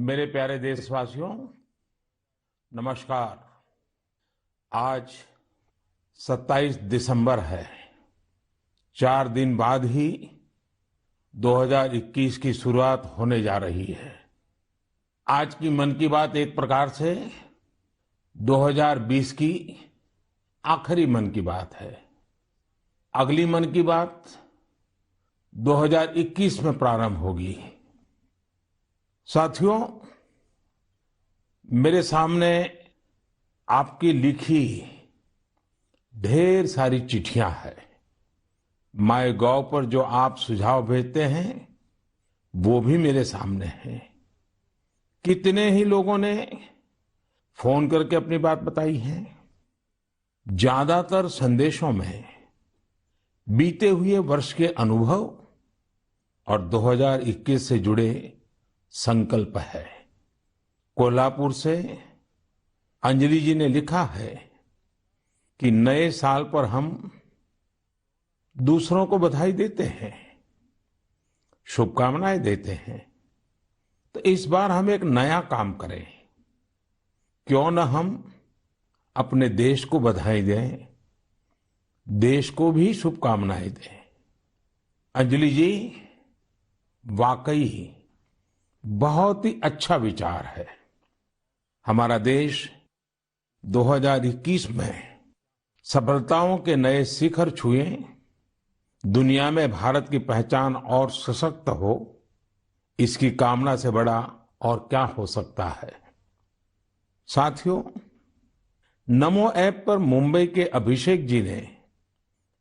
मेरे प्यारे देशवासियों, नमस्कार। आज 27 दिसंबर है। 4 दिन बाद ही 2021 की शुरुआत होने जा रही है। आज की मन की बात एक प्रकार से 2020 की आखिरी मन की बात है। अगली मन की बात 2021 में प्रारंभ होगी। साथियों, मेरे सामने आपकी लिखी ढेर सारी चिट्ठियां हैं। माय गॉव पर जो आप सुझाव भेजते हैं वो भी मेरे सामने हैं। कितने ही लोगों ने फोन करके अपनी बात बताई है। ज्यादातर संदेशों में बीते हुए वर्ष के अनुभव और 2021 से जुड़े संकल्प है। कोल्हापुर से अंजलि जी ने लिखा है कि नए साल पर हम दूसरों को बधाई देते हैं, शुभकामनाएं देते हैं। तो इस बार हम एक नया काम करें। क्यों न हम अपने देश को बधाई दें, देश को भी शुभकामनाएं दें। अंजलि जी, वाकई बहुत ही अच्छा विचार है। हमारा देश 2021 में सफलताओं के नए शिखर छुए, दुनिया में भारत की पहचान और सशक्त हो, इसकी कामना से बड़ा और क्या हो सकता है। साथियों, नमो ऐप पर मुंबई के अभिषेक जी ने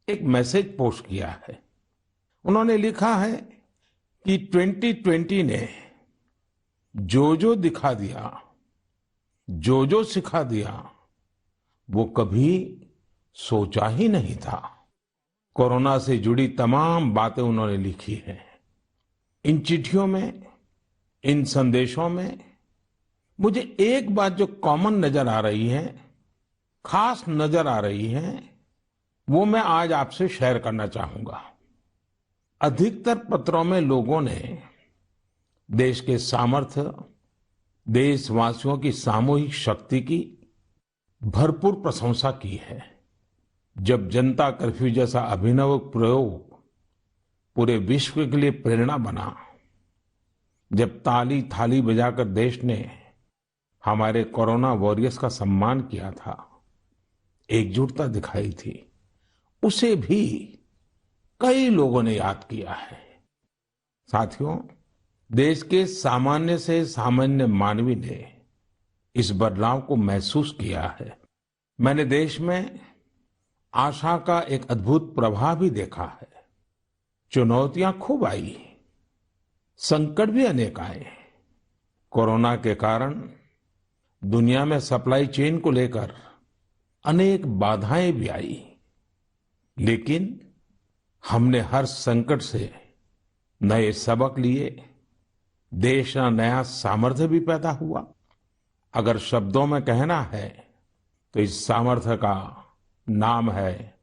एक मैसेज पोस्ट किया है। उन्होंने लिखा है कि 2020 ने जो जो दिखा दिया, जो जो सिखा दिया, वो कभी सोचा ही नहीं था। कोरोना से जुड़ी तमाम बातें उन्होंने लिखी हैं। इन चिट्ठियों में, इन संदेशों में मुझे एक बात जो कॉमन नजर आ रही है, खास नजर आ रही है, वो मैं आज आपसे शेयर करना चाहूंगा। अधिकतर पत्रों में लोगों ने देश के सामर्थ्य, देशवासियों की सामूहिक शक्ति की भरपूर प्रशंसा की है। जब जनता कर्फ्यू जैसा अभिनव प्रयोग पूरे विश्व के लिए प्रेरणा बना, जब ताली थाली बजाकर देश ने हमारे कोरोना वॉरियर्स का सम्मान किया था, एकजुटता दिखाई थी, उसे भी कई लोगों ने याद किया है। साथियों, देश के सामान्य से सामान्य मानवी ने इस बदलाव को महसूस किया है। मैंने देश में आशा का एक अद्भुत प्रभाव भी देखा है। चुनौतियां खूब आई, संकट भी अनेक आए। कोरोना के कारण दुनिया में सप्लाई चेन को लेकर अनेक बाधाएं भी आई, लेकिन हमने हर संकट से नए सबक लिए। देश का नया सामर्थ्य भी पैदा हुआ। अगर शब्दों में कहना है तो इस सामर्थ्य का नाम है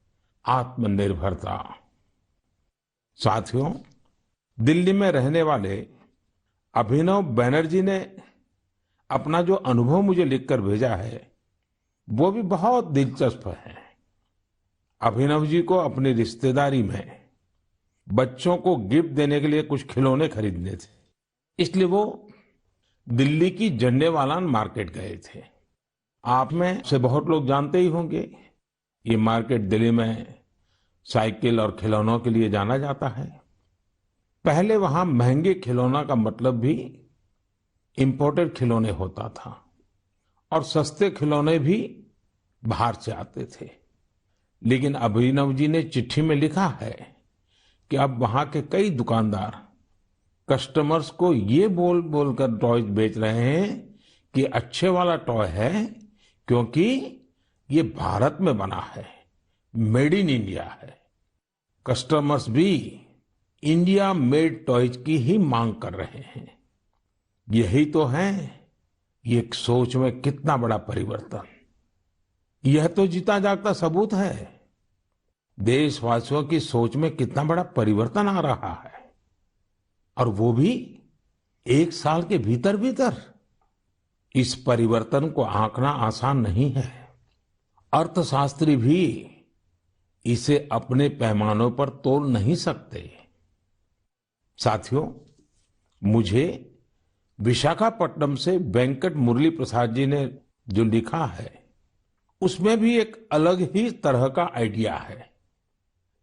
आत्मनिर्भरता। साथियों, दिल्ली में रहने वाले अभिनव बैनर्जी ने अपना जो अनुभव मुझे लिखकर भेजा है वो भी बहुत दिलचस्प है। अभिनव जी को अपनी रिश्तेदारी में बच्चों को गिफ्ट देने के लिए कुछ खिलौने खरीदने थे, इसलिए वो दिल्ली की झंडेवालान मार्केट गए थे। आप में से बहुत लोग जानते ही होंगे, ये मार्केट दिल्ली में साइकिल और खिलौनों के लिए जाना जाता है। पहले वहां महंगे खिलौना का मतलब भी इंपोर्टेड खिलौने होता था और सस्ते खिलौने भी बाहर से आते थे। लेकिन अभिनव जी ने चिट्ठी में लिखा है कि अब वहां के कई दुकानदार कस्टमर्स को ये बोल बोलकर टॉयज बेच रहे हैं कि अच्छे वाला टॉय है क्योंकि ये भारत में बना है, मेड इन इंडिया है। कस्टमर्स भी इंडिया मेड टॉयज की ही मांग कर रहे हैं। यही तो है ये सोच में कितना बड़ा परिवर्तन। यह तो जीता जागता सबूत है देशवासियों की सोच में कितना बड़ा परिवर्तन आ रहा है, और वो भी एक साल के भीतर भीतर इस परिवर्तन को आंकना आसान नहीं है। अर्थशास्त्री भी इसे अपने पैमानों पर तोल नहीं सकते। साथियों, मुझे विशाखापट्टनम से वेंकट मुरली प्रसाद जी ने जो लिखा है, उसमें भी एक अलग ही तरह का आइडिया है।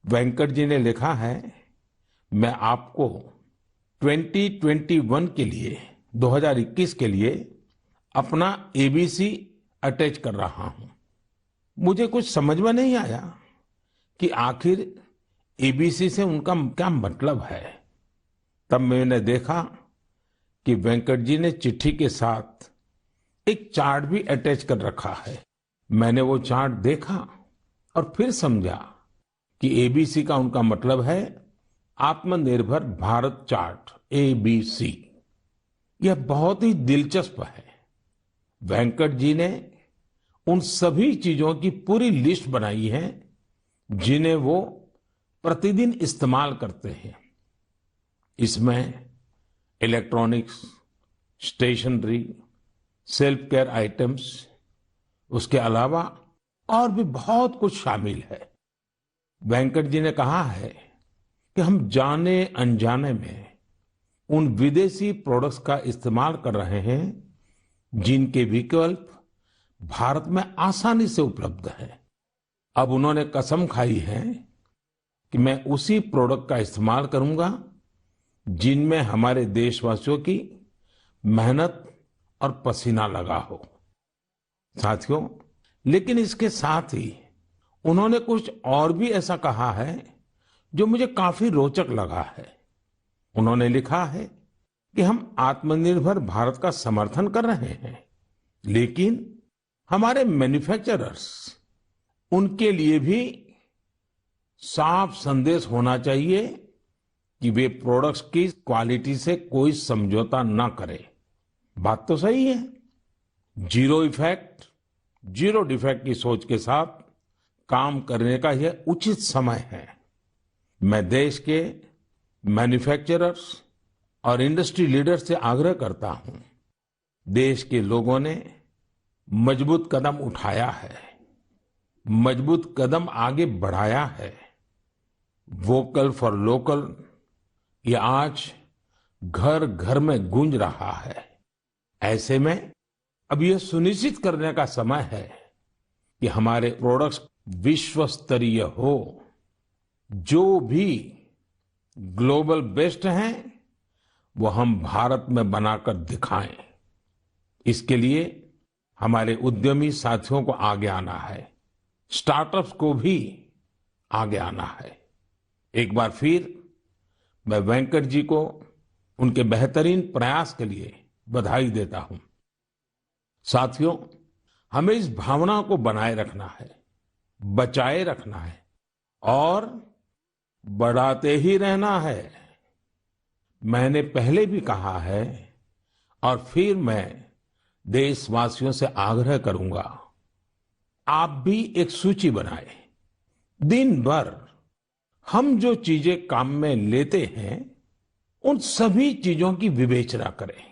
वेंकट जी ने लिखा है, मैं आपको 2021 के लिए 2021 के लिए अपना एबीसी अटैच कर रहा हूं। मुझे कुछ समझ में नहीं आया कि आखिर एबीसी से उनका क्या मतलब है। तब मैंने देखा कि वेंकट जी ने चिट्ठी के साथ एक चार्ट भी अटैच कर रखा है। मैंने वो चार्ट देखा और फिर समझा कि एबीसी का उनका मतलब है आत्मनिर्भर भारत चार्ट, एबीसी। यह बहुत ही दिलचस्प है। वेंकट जी ने उन सभी चीजों की पूरी लिस्ट बनाई है जिन्हें वो प्रतिदिन इस्तेमाल करते हैं। इसमें electronics, stationery, self care items, उसके अलावा और भी बहुत कुछ शामिल है। वेंकट जी ने कहा है कि हम जाने अनजाने में उन विदेशी प्रोडक्ट्स का इस्तेमाल कर रहे हैं जिनके विकल्प भारत में आसानी से उपलब्ध है। अब उन्होंने कसम खाई है कि मैं उसी प्रोडक्ट का इस्तेमाल करूंगा जिनमें हमारे देशवासियों की मेहनत और पसीना लगा हो। साथियों, लेकिन इसके साथ ही उन्होंने कुछ और भी ऐसा कहा है जो मुझे काफी रोचक लगा है। उन्होंने लिखा है कि हम आत्मनिर्भर भारत का समर्थन कर रहे हैं, लेकिन हमारे मैन्युफैक्चरर्स, उनके लिए भी साफ संदेश होना चाहिए कि वे प्रोडक्ट्स की क्वालिटी से कोई समझौता ना करें। बात तो सही है। जीरो इफेक्ट, जीरो डिफेक्ट की सोच के साथ काम करने का यह उचित समय है। मैं देश के मैन्युफैक्चरर्स और इंडस्ट्री लीडर्स से आग्रह करता हूं, देश के लोगों ने मजबूत कदम उठाया है, मजबूत कदम आगे बढ़ाया है। वोकल फॉर लोकल ये आज घर घर में गूंज रहा है। ऐसे में अब यह सुनिश्चित करने का समय है कि हमारे प्रोडक्ट्स विश्व स्तरीय हो। जो भी ग्लोबल बेस्ट हैं वो हम भारत में बनाकर दिखाएं। इसके लिए हमारे उद्यमी साथियों को आगे आना है, स्टार्टअप्स को भी आगे आना है। एक बार फिर मैं वेंकट जी को उनके बेहतरीन प्रयास के लिए बधाई देता हूं। साथियों, हमें इस भावना को बनाए रखना है, बचाए रखना है और बढ़ाते ही रहना है। मैंने पहले भी कहा है और फिर मैं देशवासियों से आग्रह करूंगा, आप भी एक सूची बनाएं। दिन भर हम जो चीजें काम में लेते हैं उन सभी चीजों की विवेचना करें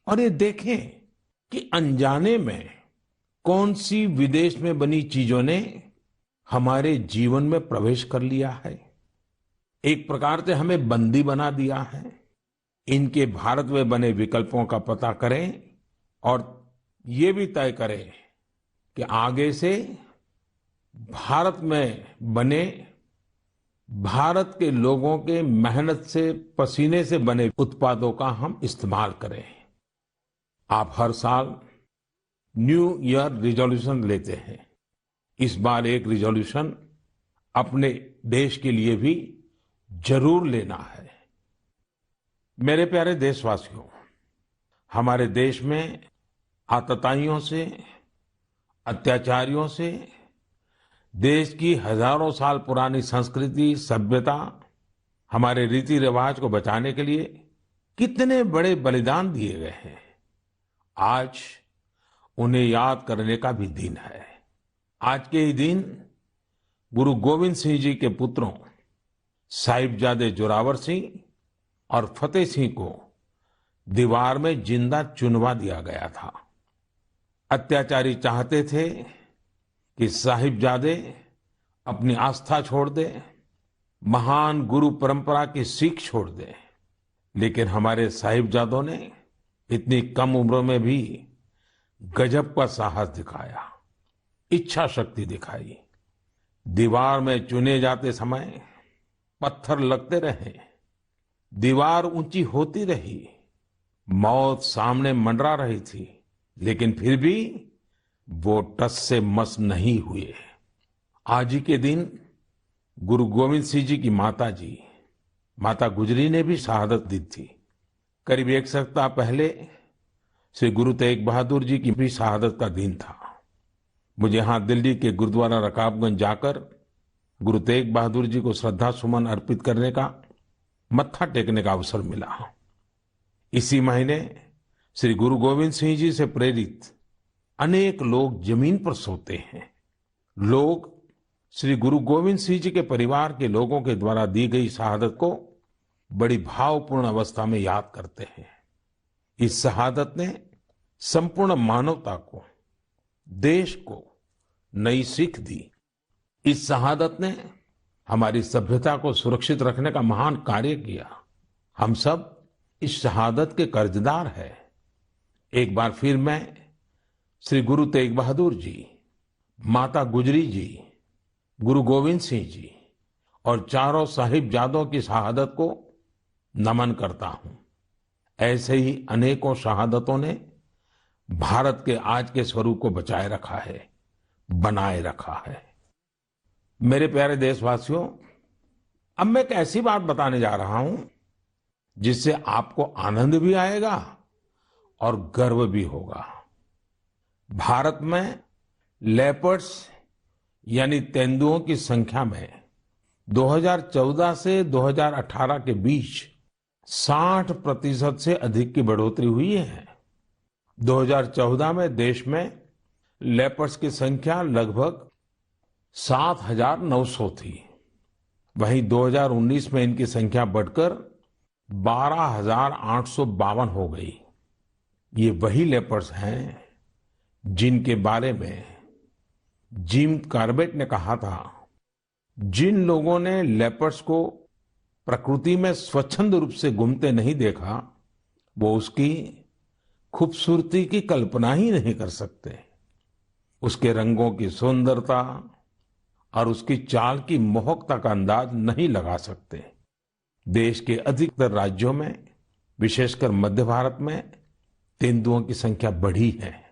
और ये देखें कि अनजाने में कौन सी विदेश में बनी चीजों ने हमारे जीवन में प्रवेश कर लिया है, एक प्रकार से हमें बंदी बना दिया है। इनके भारत में बने विकल्पों का पता करें और ये भी तय करें कि आगे से भारत में बने, भारत के लोगों के मेहनत से, पसीने से बने उत्पादों का हम इस्तेमाल करें। आप हर साल न्यू ईयर रिजोल्यूशन लेते हैं। इस बार एक रिजोल्यूशन अपने देश के लिए भी जरूर लेना है। मेरे प्यारे देशवासियों, हमारे देश में आतताइयों से, अत्याचारियों से, देश की हजारों साल पुरानी संस्कृति, सभ्यता, हमारे रीति रिवाज को बचाने के लिए कितने बड़े बलिदान दिए गए हैं। आज उन्हें याद करने का भी दिन है। आज के ही दिन गुरु गोविंद सिंह जी के पुत्रों साहिबजादे जोरावर सिंह और फतेह सिंह को दीवार में जिंदा चुनवा दिया गया था। अत्याचारी चाहते थे कि साहिबजादे अपनी आस्था छोड़ दे, महान गुरु परंपरा की सीख छोड़ दे, लेकिन हमारे साहिबजादों ने इतनी कम उम्र में भी गजब का साहस दिखाया, इच्छा शक्ति दिखाई। दीवार में चुने जाते समय पत्थर लगते रहे, दीवार ऊंची होती रही, मौत सामने मंडरा रही थी, लेकिन फिर भी वो टस से मस नहीं हुए। आज ही के दिन गुरु गोविंद सिंह जी की माता जी, माता गुजरी ने भी शहादत दी थी। करीब एक सप्ताह पहले श्री गुरु तेग बहादुर जी की भी शहादत का दिन था। मुझे यहाँ दिल्ली के गुरुद्वारा रकाबगंज जाकर गुरु तेग बहादुर जी को श्रद्धा सुमन अर्पित करने का, मत्था टेकने का अवसर मिला। इसी महीने श्री गुरु गोविंद सिंह जी से प्रेरित अनेक लोग जमीन पर सोते हैं। लोग श्री गुरु गोविंद सिंह जी के परिवार के लोगों के द्वारा दी गई शहादत को बड़ी भावपूर्ण अवस्था में याद करते हैं। इस शहादत ने संपूर्ण मानवता को, देश को नई सीख दी। इस शहादत ने हमारी सभ्यता को सुरक्षित रखने का महान कार्य किया। हम सब इस शहादत के कर्जदार हैं। एक बार फिर मैं श्री गुरु तेग बहादुर जी, माता गुजरी जी, गुरु गोविंद सिंह जी और चारों साहिबजादों की शहादत को नमन करता हूं। ऐसे ही अनेकों शहादतों ने भारत के आज के स्वरूप को बचाए रखा है, बनाए रखा है। मेरे प्यारे देशवासियों, अब मैं एक ऐसी बात बताने जा रहा हूं जिससे आपको आनंद भी आएगा और गर्व भी होगा। भारत में लेपर्ड्स यानी तेंदुओं की संख्या में 2014 से 2018 के बीच 60% से अधिक की बढ़ोतरी हुई है। 2014 में देश में लेपर्ड्स की संख्या लगभग 7,900 थी। वहीं 2019 में इनकी संख्या बढ़कर 12,852 हो गई। ये वही लेपर्ड्स हैं जिनके बारे में जिम कॉर्बेट ने कहा था, जिन लोगों ने लेपर्ड्स को प्रकृति में स्वच्छंद रूप से घूमते नहीं देखा, वो उसकी खूबसूरती की कल्पना ही नहीं कर सकते। उसके रंगों की सुंदरता और उसकी चाल की मोहकता का अंदाज नहीं लगा सकते। देश के अधिकतर राज्यों में, विशेषकर मध्य भारत में, तेंदुओं की संख्या बढ़ी है।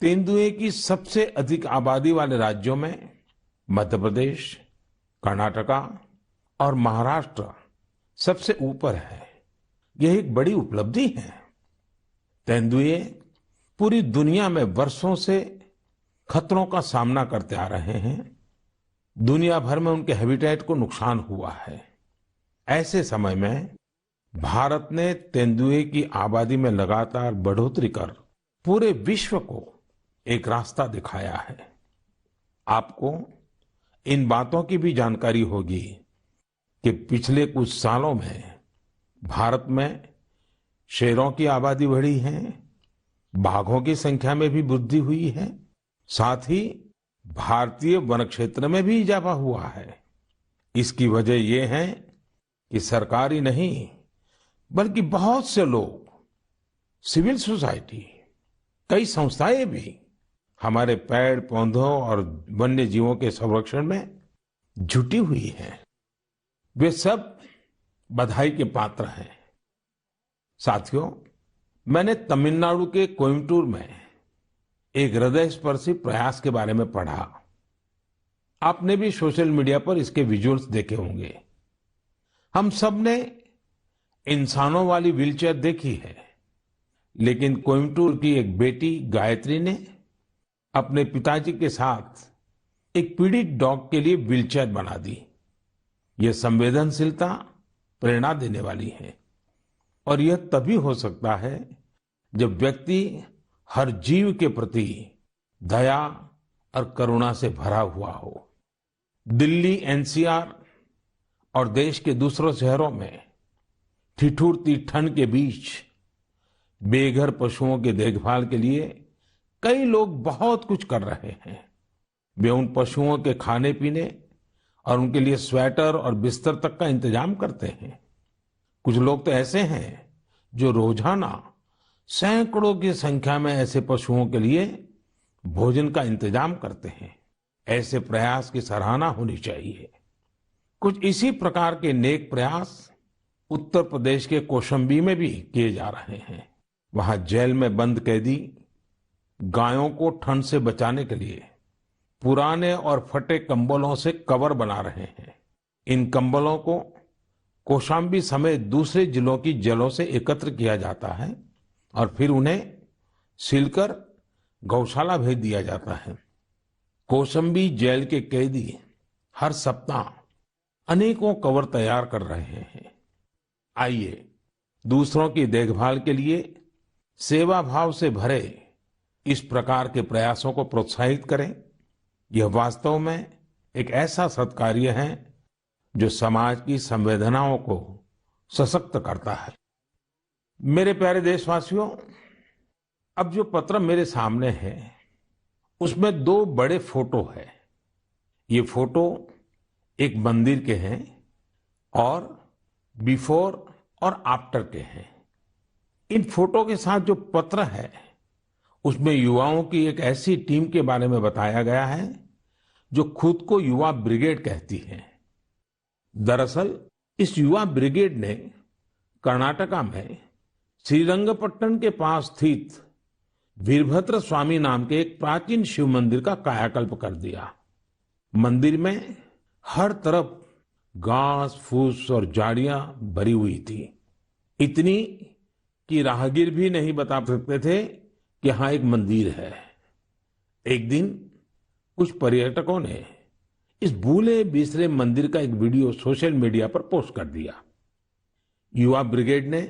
तेंदुए की सबसे अधिक आबादी वाले राज्यों में मध्य प्रदेश, कर्नाटका और महाराष्ट्र सबसे ऊपर है। यह एक बड़ी उपलब्धि है। तेंदुए पूरी दुनिया में वर्षों से खतरों का सामना करते आ रहे हैं। दुनिया भर में उनके हैबिटेट को नुकसान हुआ है। ऐसे समय में भारत ने तेंदुए की आबादी में लगातार बढ़ोतरी कर पूरे विश्व को एक रास्ता दिखाया है। आपको इन बातों की भी जानकारी होगी कि पिछले कुछ सालों में भारत में शेरों की आबादी बढ़ी है, बाघों की संख्या में भी वृद्धि हुई है, साथ ही भारतीय वन क्षेत्र में भी इजाफा हुआ है। इसकी वजह ये है कि सरकारी नहीं, बल्कि बहुत से लोग, सिविल सोसाइटी, कई संस्थाएं भी हमारे पेड़ पौधों और वन्य जीवों के संरक्षण में जुटी हुई हैं। वे सब बधाई के पात्र हैं। साथियों, मैंने तमिलनाडु के कोयम्बटूर में एक हृदयस्पर्शी प्रयास के बारे में पढ़ा। आपने भी सोशल मीडिया पर इसके विजुअल्स देखे होंगे। हम सब ने इंसानों वाली व्हीलचेयर देखी है, लेकिन कोयम्बटूर की एक बेटी गायत्री ने अपने पिताजी के साथ एक पीड़ित डॉग के लिए व्हीलचेयर बना दी। यह संवेदनशीलता प्रेरणा देने वाली है और यह तभी हो सकता है जब व्यक्ति हर जीव के प्रति दया और करुणा से भरा हुआ हो। दिल्ली एनसीआर और देश के दूसरों शहरों में ठिठुरती ठंड के बीच बेघर पशुओं की देखभाल के लिए कई लोग बहुत कुछ कर रहे हैं। वे उन पशुओं के खाने पीने और उनके लिए स्वेटर और बिस्तर तक का इंतजाम करते हैं। कुछ लोग तो ऐसे हैं जो रोजाना सैकड़ों की संख्या में ऐसे पशुओं के लिए भोजन का इंतजाम करते हैं। ऐसे प्रयास की सराहना होनी चाहिए। कुछ इसी प्रकार के नेक प्रयास उत्तर प्रदेश के कौशाम्बी में भी किए जा रहे हैं। वहां जेल में बंद कैदी गायों को ठंड से बचाने के लिए पुराने और फटे कंबलों से कवर बना रहे हैं। इन कंबलों को कौशाम्बी समेत दूसरे जिलों की जेलों से एकत्र किया जाता है और फिर उन्हें सिलकर गौशाला भेज दिया जाता है। कौशाम्बी जेल के कैदी हर सप्ताह अनेकों कवर तैयार कर रहे हैं। आइए दूसरों की देखभाल के लिए सेवा भाव से भरे इस प्रकार के प्रयासों को प्रोत्साहित करें। यह वास्तव में एक ऐसा सत्कार्य है जो समाज की संवेदनाओं को सशक्त करता है। मेरे प्यारे देशवासियों, अब जो पत्र मेरे सामने है उसमें दो बड़े फोटो है। ये फोटो एक मंदिर के हैं और बिफोर और आफ्टर के हैं। इन फोटो के साथ जो पत्र है उसमें युवाओं की एक ऐसी टीम के बारे में बताया गया है जो खुद को युवा ब्रिगेड कहती है। दरअसल इस युवा ब्रिगेड ने कर्नाटका में श्रीरंगपट्टनम के पास स्थित वीरभद्र स्वामी नाम के एक प्राचीन शिव मंदिर का कायाकल्प कर दिया। मंदिर में हर तरफ घास फूस और झाड़ियां भरी हुई थी, इतनी कि राहगीर भी नहीं बता सकते थे कि यहां एक मंदिर है। एक दिन कुछ पर्यटकों ने इस भूले बिसरे मंदिर का एक वीडियो सोशल मीडिया पर पोस्ट कर दिया। युवा ब्रिगेड ने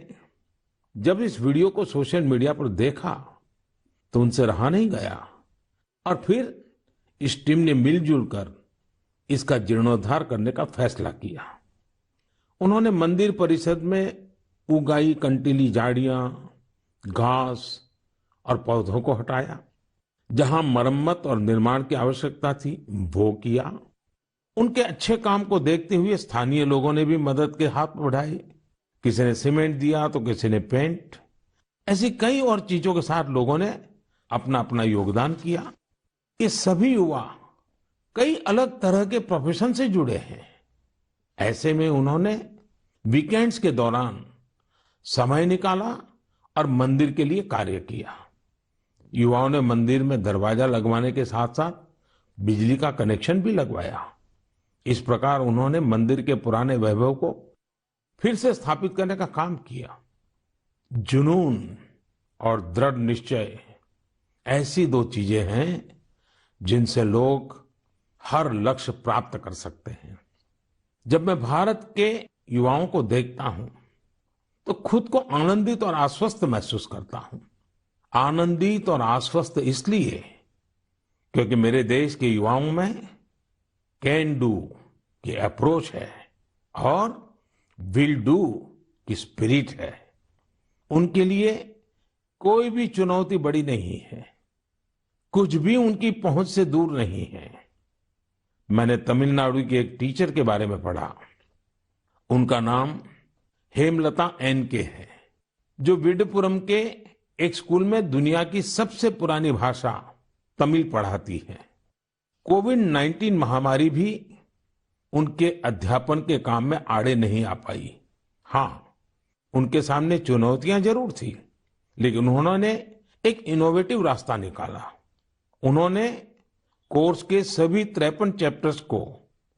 जब इस वीडियो को सोशल मीडिया पर देखा तो उनसे रहा नहीं गया और फिर इस टीम ने मिलजुल कर इसका जीर्णोद्धार करने का फैसला किया। उन्होंने मंदिर परिसर में उगाई कंटीली झाड़ियां, घास और पौधों को हटाया। जहां मरम्मत और निर्माण की आवश्यकता थी वो किया। उनके अच्छे काम को देखते हुए स्थानीय लोगों ने भी मदद के हाथ बढ़ाए। किसी ने सीमेंट दिया तो किसी ने पेंट। ऐसी कई और चीजों के साथ लोगों ने अपना अपना योगदान किया। ये सभी युवा कई अलग तरह के प्रोफेशन से जुड़े हैं। ऐसे में उन्होंने वीकेंड्स के दौरान समय निकाला और मंदिर के लिए कार्य किया। युवाओं ने मंदिर में दरवाजा लगवाने के साथ साथ बिजली का कनेक्शन भी लगवाया। इस प्रकार उन्होंने मंदिर के पुराने वैभव को फिर से स्थापित करने का काम किया। जुनून और दृढ़ निश्चय ऐसी दो चीजें हैं जिनसे लोग हर लक्ष्य प्राप्त कर सकते हैं। जब मैं भारत के युवाओं को देखता हूं तो खुद को आनंदित और आश्वस्त महसूस करता हूं। आनंदित और आश्वस्त इसलिए क्योंकि मेरे देश के युवाओं में कैन डू की अप्रोच है और विल डू की स्पिरिट है। उनके लिए कोई भी चुनौती बड़ी नहीं है, कुछ भी उनकी पहुंच से दूर नहीं है। मैंने तमिलनाडु की एक टीचर के बारे में पढ़ा। उनका नाम हेमलता एन.के. है, जो विडुपुरम के एक स्कूल में दुनिया की सबसे पुरानी भाषा तमिल पढ़ाती है। कोविड-19 महामारी भी उनके अध्यापन के काम में आड़े नहीं आ पाई। हाँ, उनके सामने चुनौतियां जरूर थी, लेकिन उन्होंने एक इनोवेटिव रास्ता निकाला। उन्होंने कोर्स के सभी 53 चैप्टर्स को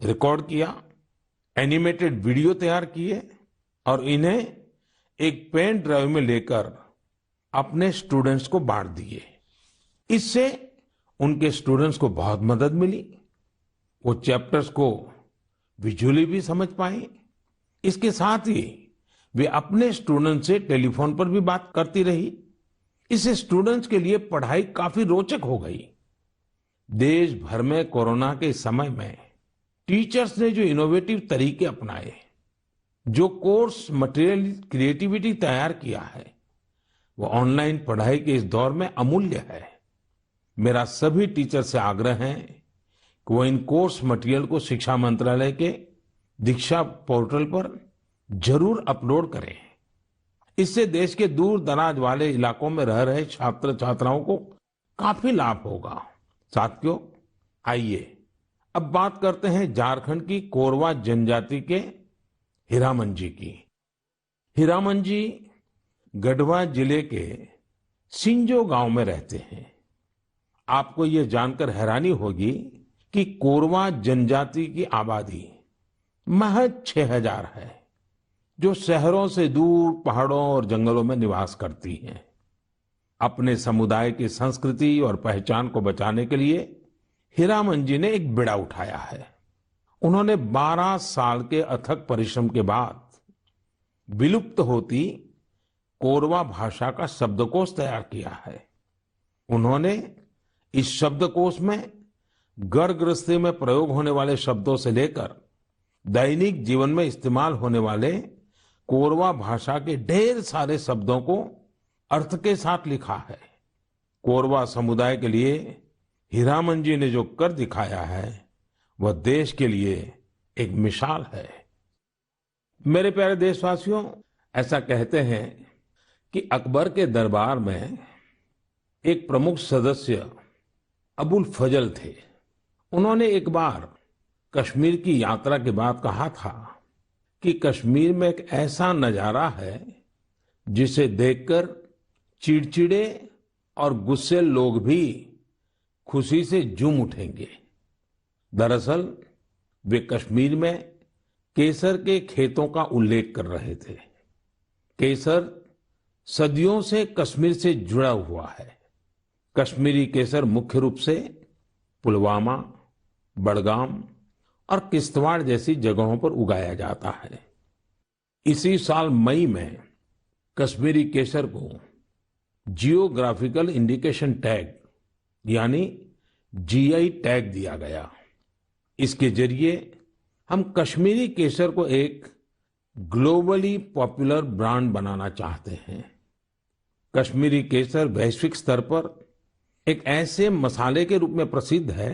रिकॉर्ड किया, एनिमेटेड वीडियो तैयार किए और इन्हें एक पेन ड्राइव में लेकर अपने स्टूडेंट्स को बांट दिए। इससे उनके स्टूडेंट्स को बहुत मदद मिली। वो चैप्टर्स को विजुअली भी समझ पाए। इसके साथ ही वे अपने स्टूडेंट्स से टेलीफोन पर भी बात करती रही। इससे स्टूडेंट्स के लिए पढ़ाई काफी रोचक हो गई। देश भर में कोरोना के समय में टीचर्स ने जो इनोवेटिव तरीके अपनाए, जो कोर्स मटेरियल क्रिएटिविटी तैयार किया है, वो ऑनलाइन पढ़ाई के इस दौर में अमूल्य है। मेरा सभी टीचर से आग्रह है कि वो इन कोर्स मटेरियल को शिक्षा मंत्रालय के दीक्षा पोर्टल पर जरूर अपलोड करें। इससे देश के दूर दराज वाले इलाकों में रह रहे छात्र छात्राओं को काफी लाभ होगा। साथियों, आइए अब बात करते हैं झारखंड की कोरवा जनजाति के हीरामन जी की। हीरामन जी गढ़वा जिले के सिंजो गांव में रहते हैं। आपको ये जानकर हैरानी होगी कि कोरवा जनजाति की आबादी महज 6000 है, जो शहरों से दूर पहाड़ों और जंगलों में निवास करती हैं। अपने समुदाय की संस्कृति और पहचान को बचाने के लिए हीरामन जी ने एक बीड़ा उठाया है। उन्होंने 12 साल के अथक परिश्रम के बाद विलुप्त होती कोरवा भाषा का शब्दकोश तैयार किया है। उन्होंने इस शब्दकोश में घर गृहस्थी में प्रयोग होने वाले शब्दों से लेकर दैनिक जीवन में इस्तेमाल होने वाले कोरवा भाषा के ढेर सारे शब्दों को अर्थ के साथ लिखा है। कोरवा समुदाय के लिए हीरामन जी ने जो कर दिखाया है, वह देश के लिए एक मिसाल है। मेरे प्यारे देशवासियों, ऐसा कहते हैं कि अकबर के दरबार में एक प्रमुख सदस्य अबुल फजल थे। उन्होंने एक बार कश्मीर की यात्रा के बाद कहा था कि कश्मीर में एक ऐसा नजारा है जिसे देखकर चिड़चिड़े और गुस्से लोग भी खुशी से झूम उठेंगे। दरअसल वे कश्मीर में केसर के खेतों का उल्लेख कर रहे थे। केसर सदियों से कश्मीर से जुड़ा हुआ है। कश्मीरी केसर मुख्य रूप से पुलवामा, बडगाम और किश्तवाड़ जैसी जगहों पर उगाया जाता है। इसी साल मई में कश्मीरी केसर को जियोग्राफिकल इंडिकेशन टैग यानी जीआई टैग दिया गया। इसके जरिए हम कश्मीरी केसर को एक ग्लोबली पॉपुलर ब्रांड बनाना चाहते हैं। कश्मीरी केसर वैश्विक स्तर पर एक ऐसे मसाले के रूप में प्रसिद्ध है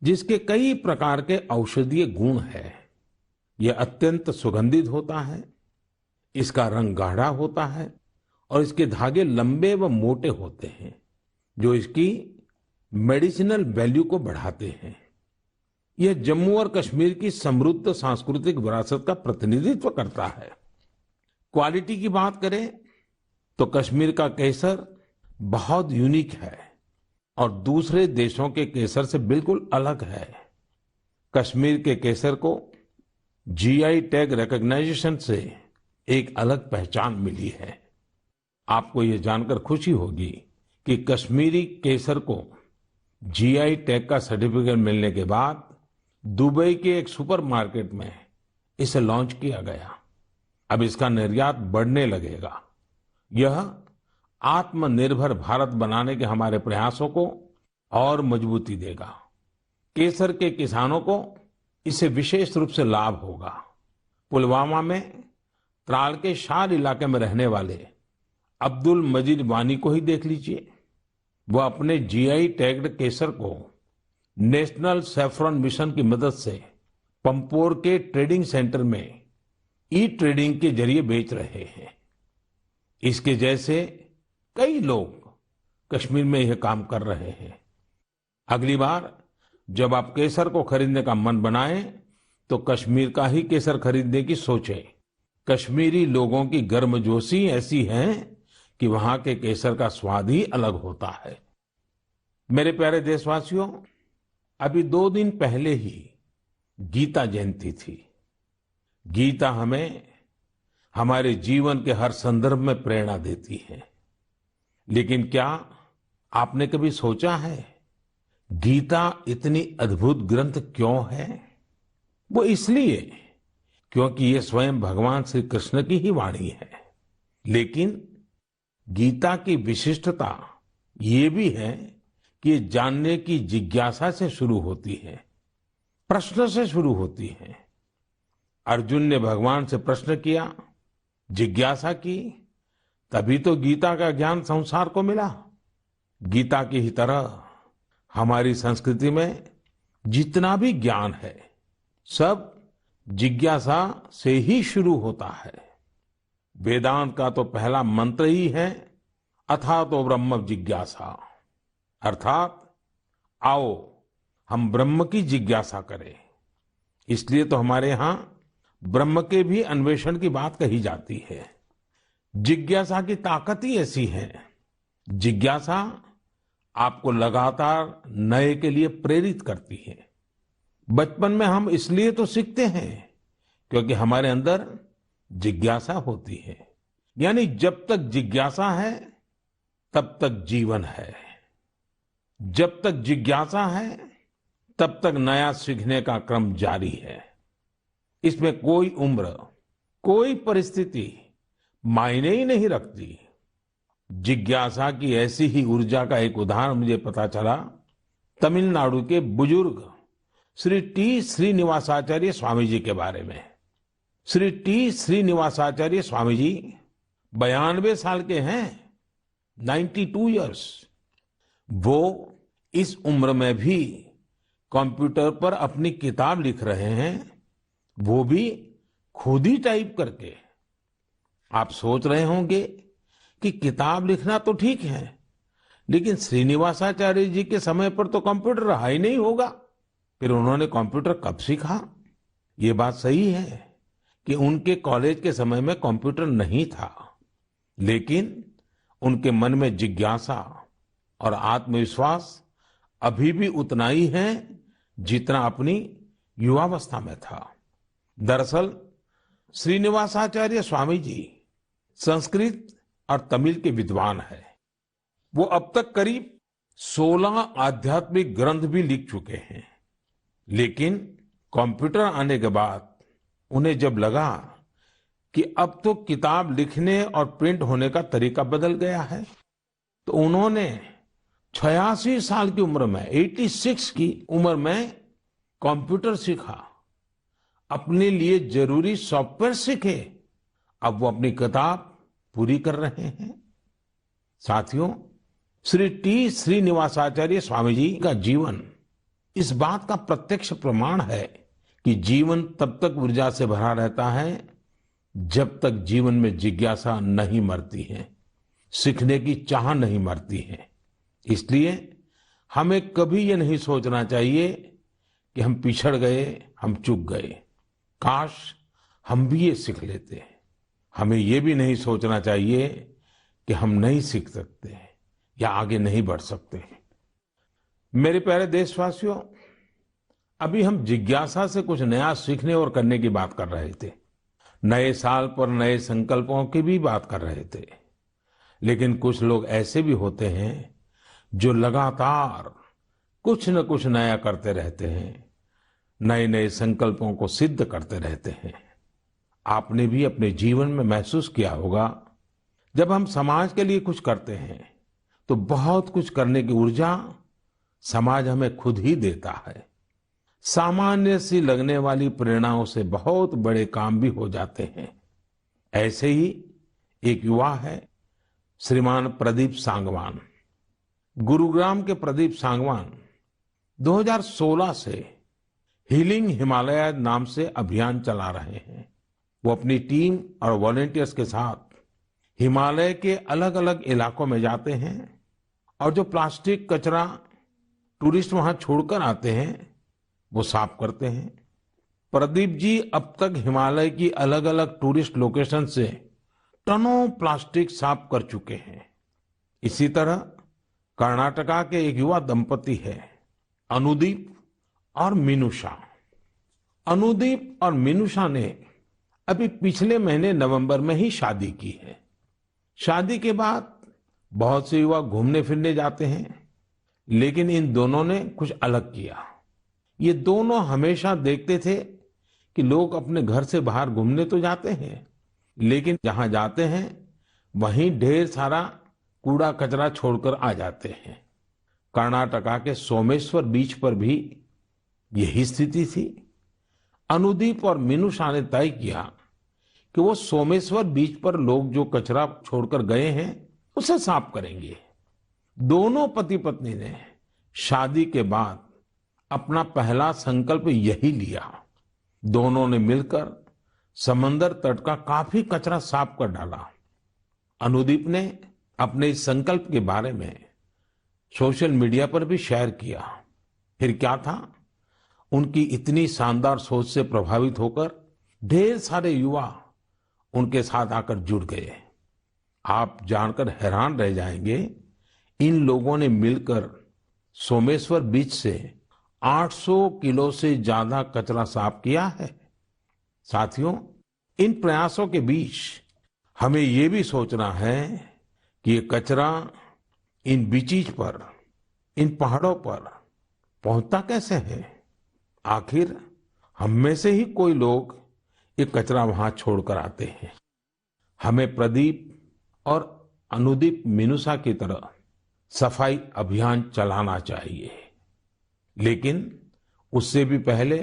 जिसके कई प्रकार के औषधीय गुण हैं। यह अत्यंत सुगंधित होता है, इसका रंग गाढ़ा होता है और इसके धागे लंबे व मोटे होते हैं, जो इसकी मेडिसिनल वैल्यू को बढ़ाते हैं। यह जम्मू और कश्मीर की समृद्ध सांस्कृतिक विरासत का प्रतिनिधित्व करता है। क्वालिटी की बात करें तो कश्मीर का केसर बहुत यूनिक है और दूसरे देशों के केसर से बिल्कुल अलग है। कश्मीर के केसर को जीआई टैग रिकॉग्नाइजेशन से एक अलग पहचान मिली है। आपको ये जानकर खुशी होगी कि कश्मीरी केसर को जीआई टैग का सर्टिफिकेट मिलने के बाद दुबई के एक सुपरमार्केट में इसे लॉन्च किया गया। अब इसका निर्यात बढ़ने लगेगा। यह आत्मनिर्भर भारत बनाने के हमारे प्रयासों को और मजबूती देगा। केसर के किसानों को इससे विशेष रूप से लाभ होगा। पुलवामा में त्राल के शार इलाके में रहने वाले अब्दुल मजीद वानी को ही देख लीजिए। वह अपने जीआई टैग्ड केसर को नेशनल सैफरन मिशन की मदद से पंपोर के ट्रेडिंग सेंटर में ई ट्रेडिंग के जरिए बेच रहे हैं। इसके जैसे कई लोग कश्मीर में यह काम कर रहे हैं। अगली बार जब आप केसर को खरीदने का मन बनाएं तो कश्मीर का ही केसर खरीदने की सोचें। कश्मीरी लोगों की गर्मजोशी ऐसी है कि वहां के केसर का स्वाद ही अलग होता है। मेरे प्यारे देशवासियों, अभी 2 दिन पहले ही गीता जयंती थी। गीता हमें हमारे जीवन के हर संदर्भ में प्रेरणा देती है। लेकिन क्या आपने कभी सोचा है गीता इतनी अद्भुत ग्रंथ क्यों है? वो इसलिए क्योंकि ये स्वयं भगवान श्री कृष्ण की ही वाणी है। लेकिन गीता की विशिष्टता ये भी है कि ये जानने की जिज्ञासा से शुरू होती है, प्रश्न से शुरू होती है। अर्जुन ने भगवान से प्रश्न किया, जिज्ञासा की, तभी तो गीता का ज्ञान संसार को मिला। गीता की ही तरह हमारी संस्कृति में जितना भी ज्ञान है सब जिज्ञासा से ही शुरू होता है। वेदांत का तो पहला मंत्र ही है अथातो ब्रह्म जिज्ञासा, अर्थात आओ हम ब्रह्म की जिज्ञासा करें। इसलिए तो हमारे यहाँ ब्रह्म के भी अन्वेषण की बात कही जाती है। जिज्ञासा की ताकत ही ऐसी है। जिज्ञासा आपको लगातार नए के लिए प्रेरित करती है। बचपन में हम इसलिए तो सीखते हैं क्योंकि हमारे अंदर जिज्ञासा होती है। यानी जब तक जिज्ञासा है तब तक जीवन है। जब तक जिज्ञासा है तब तक नया सीखने का क्रम जारी है। इसमें कोई उम्र, कोई परिस्थिति मायने ही नहीं रखती। जिज्ञासा की ऐसी ही ऊर्जा का एक उदाहरण मुझे पता चला तमिलनाडु के बुजुर्ग श्री टी श्रीनिवासाचार्य स्वामी जी के बारे में। श्री टी श्रीनिवासाचार्य स्वामी जी 92 साल के हैं, 92 इयर्स। वो इस उम्र में भी कंप्यूटर पर अपनी किताब लिख रहे हैं, वो भी खुद ही टाइप करके। आप सोच रहे होंगे कि किताब लिखना तो ठीक है, लेकिन श्रीनिवासाचार्य जी के समय पर तो कंप्यूटर रहा ही नहीं होगा। फिर उन्होंने कंप्यूटर कब सीखा? ये बात सही है कि उनके कॉलेज के समय में कंप्यूटर नहीं था, लेकिन उनके मन में जिज्ञासा और आत्मविश्वास अभी भी उतना ही है जितना अपनी युवावस्था में था। दरअसल श्रीनिवासाचार्य स्वामी जी संस्कृत और तमिल के विद्वान है। वो अब तक करीब 16 आध्यात्मिक ग्रंथ भी लिख चुके हैं। लेकिन कंप्यूटर आने के बाद उन्हें जब लगा कि अब तो किताब लिखने और प्रिंट होने का तरीका बदल गया है, तो उन्होंने 86 साल की उम्र में, 86 की उम्र में कंप्यूटर सीखा, अपने लिए जरूरी सॉफ्टवेयर सीखे। अब वो अपनी किताब पूरी कर रहे हैं। साथियों, श्री टी श्रीनिवासाचार्य स्वामी जी का जीवन इस बात का प्रत्यक्ष प्रमाण है कि जीवन तब तक ऊर्जा से भरा रहता है जब तक जीवन में जिज्ञासा नहीं मरती है, सीखने की चाह नहीं मरती है। इसलिए हमें कभी ये नहीं सोचना चाहिए कि हम पिछड़ गए, हम चूक गए, काश हम भी ये सीख लेते। हमें ये भी नहीं सोचना चाहिए कि हम नहीं सीख सकते या आगे नहीं बढ़ सकते। मेरे प्यारे देशवासियों, अभी हम जिज्ञासा से कुछ नया सीखने और करने की बात कर रहे थे। नए साल पर नए संकल्पों की भी बात कर रहे थे। लेकिन कुछ लोग ऐसे भी होते हैं जो लगातार कुछ न कुछ नया करते रहते हैं, नए नए संकल्पों को सिद्ध करते रहते हैं। आपने भी अपने जीवन में महसूस किया होगा, जब हम समाज के लिए कुछ करते हैं तो बहुत कुछ करने की ऊर्जा समाज हमें खुद ही देता है। सामान्य सी लगने वाली प्रेरणाओं से बहुत बड़े काम भी हो जाते हैं। ऐसे ही एक युवा है श्रीमान प्रदीप सांगवान। गुरुग्राम के प्रदीप सांगवान 2016 से हीलिंग हिमालय नाम से अभियान चला रहे हैं। वो अपनी टीम और वॉलेंटियर्स के साथ हिमालय के अलग अलग इलाकों में जाते हैं और जो प्लास्टिक कचरा टूरिस्ट वहां छोड़कर आते हैं वो साफ करते हैं। प्रदीप जी अब तक हिमालय की अलग अलग टूरिस्ट लोकेशन से टनों प्लास्टिक साफ कर चुके हैं। इसी तरह कर्नाटका के एक युवा दंपति है अनुदीप और मीनूषा। अनुदीप और मीनूषा ने अभी पिछले महीने नवंबर में ही शादी की है। शादी के बाद बहुत से युवा घूमने फिरने जाते हैं, लेकिन इन दोनों ने कुछ अलग किया। ये दोनों हमेशा देखते थे कि लोग अपने घर से बाहर घूमने तो जाते हैं, लेकिन जहां जाते हैं वहीं ढेर सारा कूड़ा कचरा छोड़कर आ जाते हैं। कर्नाटका के सोमेश्वर बीच पर भी यही स्थिति थी। अनुदीप और मीनूषा ने तय किया कि वो सोमेश्वर बीच पर लोग जो कचरा छोड़कर गए हैं उसे साफ करेंगे। दोनों पति पत्नी ने शादी के बाद अपना पहला संकल्प यही लिया। दोनों ने मिलकर समंदर तट का काफी कचरा साफ कर डाला। अनुदीप ने अपने इस संकल्प के बारे में सोशल मीडिया पर भी शेयर किया। फिर क्या था, उनकी इतनी शानदार सोच से प्रभावित होकर ढेर सारे युवा उनके साथ आकर जुड़ गए। आप जानकर हैरान रह जाएंगे, इन लोगों ने मिलकर सोमेश्वर बीच से 800 किलो से ज्यादा कचरा साफ किया है। साथियों, इन प्रयासों के बीच हमें ये भी सोचना है कि ये कचरा इन बीचीज पर, इन पहाड़ों पर पहुंचता कैसे है। आखिर हम में से ही कोई लोग ये कचरा वहां छोड़कर आते हैं। हमें प्रदीप और अनुदीप मिनुसा की तरह सफाई अभियान चलाना चाहिए, लेकिन उससे भी पहले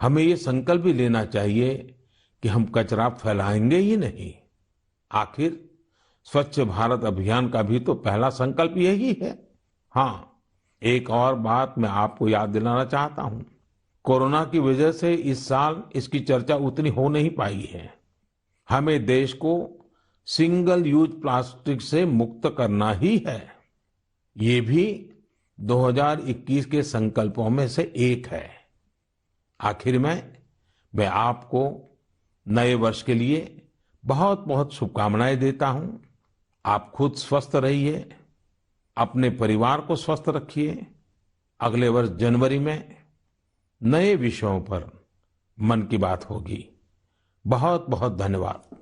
हमें ये संकल्प भी लेना चाहिए कि हम कचरा फैलाएंगे ही नहीं। आखिर स्वच्छ भारत अभियान का भी तो पहला संकल्प यही है। हाँ, एक और बात मैं आपको याद दिलाना चाहता हूं। कोरोना की वजह से इस साल इसकी चर्चा उतनी हो नहीं पाई है। हमें देश को सिंगल यूज प्लास्टिक से मुक्त करना ही है। ये भी 2021 के संकल्पों में से एक है। आखिर में मैं आपको नए वर्ष के लिए बहुत बहुत शुभकामनाएं देता हूं। आप खुद स्वस्थ रहिए, अपने परिवार को स्वस्थ रखिए। अगले वर्ष जनवरी में नए विषयों पर मन की बात होगी। बहुत बहुत धन्यवाद।